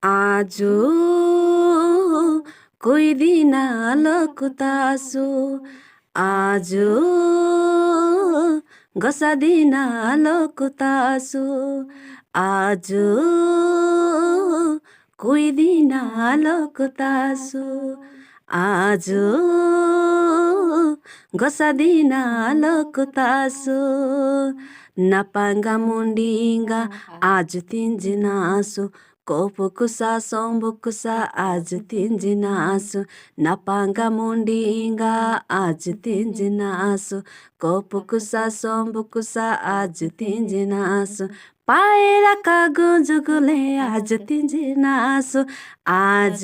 आजो कोही दिन आलोको तासो, आजो गसादिन आलोको तासो, आजो कोही दिन आलोको तासो, आजो गसादिन आलोको तासो, napanga mundinga आज tinjinasu kopukusa sombukusa आज tinjinasu napanga mundinga आज tinjinasu kopukusa sombukusa आज tinjinasu पाएरा का गुजुगुले आज tinjinasu आज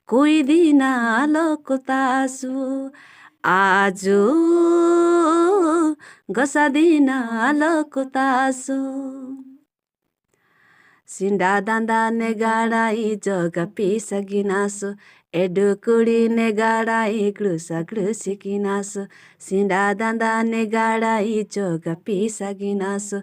कोही दिन आलोको तासु आज गसादिन आलोको तासो सिन्डा दान्दा नेगाडाई जगा पिसगिनासु एडुकुडी नेगाडाई ग्लुसा ग्लुसिकिनासु सिन्डा दान्दा नेगाडाई जगा पिसगिनासु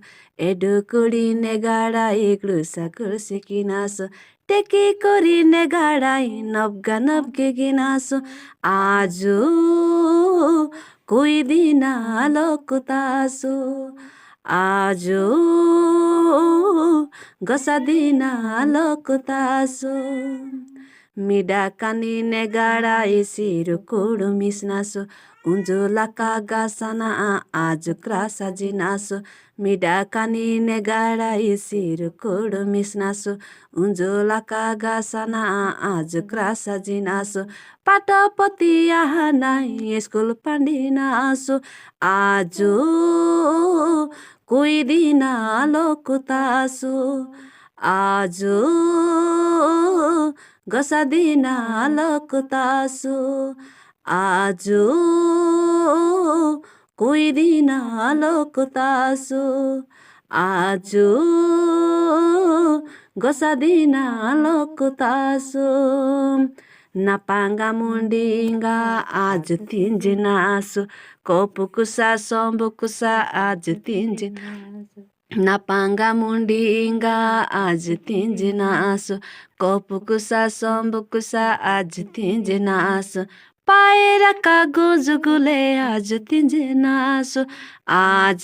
एडुकुडी नेगाडाई ग्लुसा ग्लुसिकिनासु टेकी कोरी नेगाडाई नब्गा नब्गेगिनासु आज कोही दिन आलोको तासो आज गसादिन आलोको तासो मिडा कानी नेगाडा सिरु कुडु मिस्नासु उन्जुलाका गासना आज क्रासा जिनासु मिडा कानी नेगाडा सिरु कुडु मिस्नासु उन्जुलाका गासना आज क्रासा जिनासु पाटपति नाइ स्कुल पाण्डिनासु आज कोही दिन आलोको तासो आज गसादिन आलोको तासो आज कोही दिन आलोको तासो आज गसादिन आलोको तासो napanga mundinga आज tinjinasu kopukusa sombukusa आज tinjinasu napanga mundinga आज tinjinasu kopukusa sombukusa आज tinjinasu पाएरा का गुजुगुले आज tinjinasu आज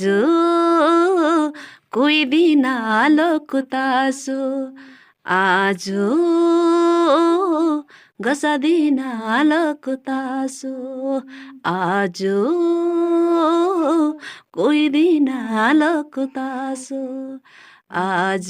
कोही दिन आलोको तासो आज गसादिन आलोको तासो आज कोही दिन आलोको तासो आज